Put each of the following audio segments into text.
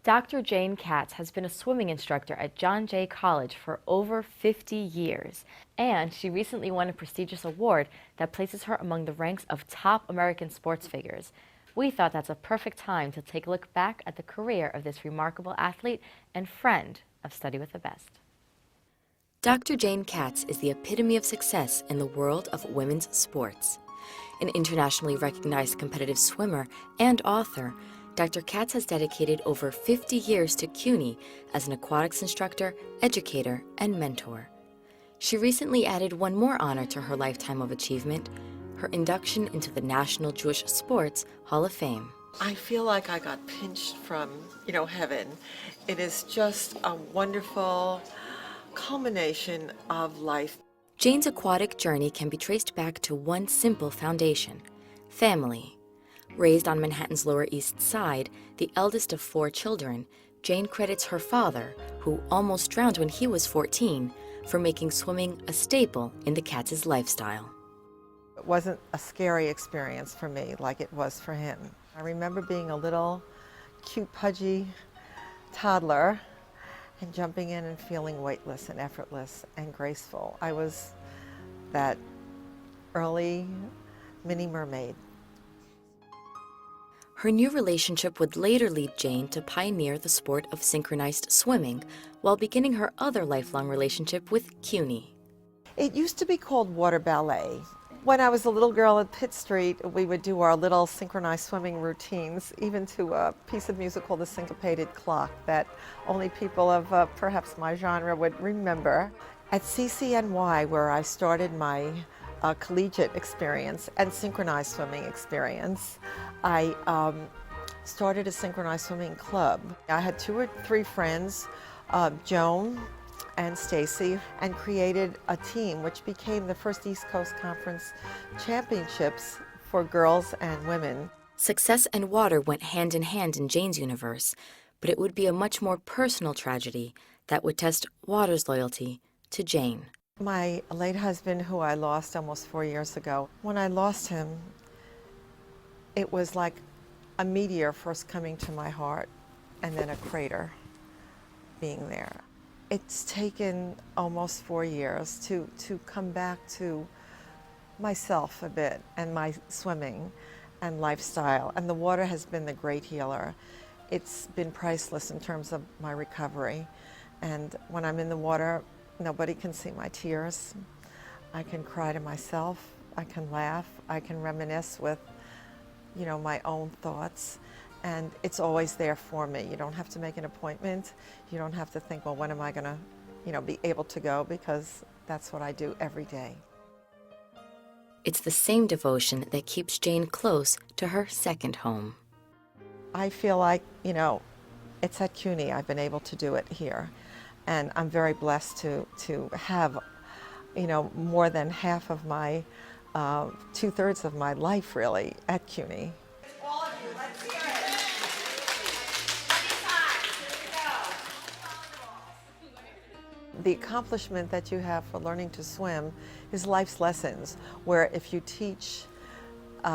Dr. Jane Katz has been a swimming instructor at John Jay College for over 50 years, and she recently won a prestigious award that places her among the ranks of top American sports figures. We thought that's a perfect time to take a look back at the career of this remarkable athlete and friend of Study with the Best. Dr. Jane Katz is the epitome of success in the world of women's sports. An internationally recognized competitive swimmer and author, Dr. Katz has dedicated over 50 years to CUNY as an aquatics instructor, educator, and mentor. She recently added one more honor to her lifetime of achievement, her induction into the National Jewish Sports Hall of Fame. I feel like I got pinched from, heaven. It is just a wonderful culmination of life. Jane's aquatic journey can be traced back to one simple foundation: family. Raised on Manhattan's Lower East Side, the eldest of 4 children, Jane credits her father, who almost drowned when he was 14, for making swimming a staple in the Katz's lifestyle. It wasn't a scary experience for me like it was for him. I remember being a little cute, pudgy toddler and jumping in and feeling weightless and effortless and graceful. I was that early mini mermaid. Her new relationship would later lead Jane to pioneer the sport of synchronized swimming while beginning her other lifelong relationship with CUNY. It used to be called water ballet. When I was a little girl at Pitt Street, we would do our little synchronized swimming routines, even to a piece of music called The Syncopated Clock that only people of perhaps my genre would remember. At CCNY, where I started my collegiate experience and synchronized swimming experience, I started a synchronized swimming club. I had 2 or 3 friends, Joan and Stacy, and created a team which became the first East Coast Conference Championships for girls and women. Success and water went hand in hand in Jane's universe, but it would be a much more personal tragedy that would test water's loyalty to Jane. My late husband, who I lost almost 4 years ago, when I lost him, it was like a meteor first coming to my heart and then a crater being there. It's taken almost 4 years to come back to myself a bit and my swimming and lifestyle, and the water has been the great healer. It's been priceless in terms of my recovery, and when I'm in the water, nobody can see my tears. I can cry to myself, I can laugh, I can reminisce with my own thoughts, and it's always there for me. You don't have to make an appointment. You don't have to think, well, when am I going to, be able to go, because that's what I do every day. It's the same devotion that keeps Jane close to her second home. I feel like, it's at CUNY. I've been able to do it here, and I'm very blessed to have, more than half of my 2/3 of my life really at CUNY. All of you, let's hear it. The accomplishment that you have for learning to swim is life's lessons, where if you teach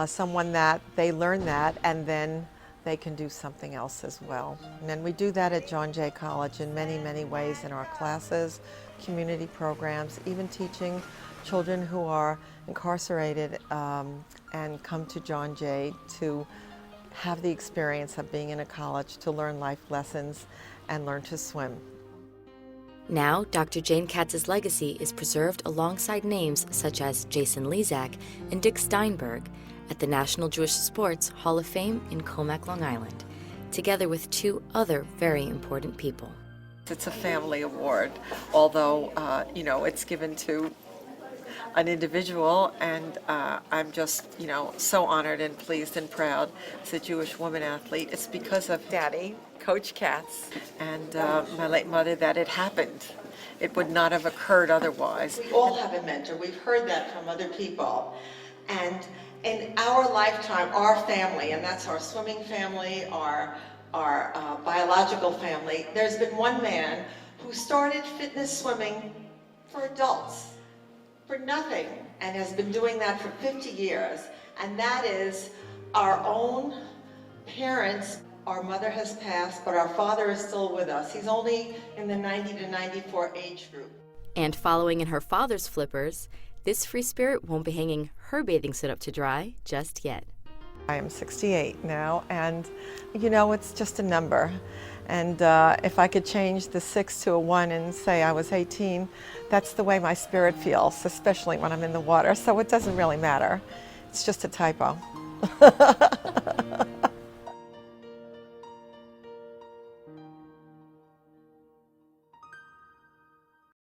someone that, they learn that, and then they can do something else as well. And we do that at John Jay College in many, many ways, in our classes, community programs, even teaching children who are incarcerated and come to John Jay to have the experience of being in a college, to learn life lessons and learn to swim. Now, Dr. Jane Katz's legacy is preserved alongside names such as Jason Lezak and Dick Steinberg at the National Jewish Sports Hall of Fame in Comac, Long Island, together with 2 other very important people. It's a family award, although, it's given to an individual, and I'm just, so honored and pleased and proud as a Jewish woman athlete. It's because of Daddy, Coach Katz, and my late mother that it happened. It would not have occurred otherwise. We all have a mentor. We've heard that from other people. And in our lifetime, our family, and that's our swimming family, our biological family, there's been one man who started fitness swimming for adults, for nothing, and has been doing that for 50 years. And that is our own parents, Our mother has passed, but our father is still with us. He's only in the 90 to 94 age group. And following in her father's flippers, this free spirit won't be hanging her bathing suit up to dry just yet. I am 68 now, and you know, it's just a number. And if I could change the 6 to a 1 and say I was 18, that's the way my spirit feels, especially when I'm in the water. So it doesn't really matter. It's just a typo.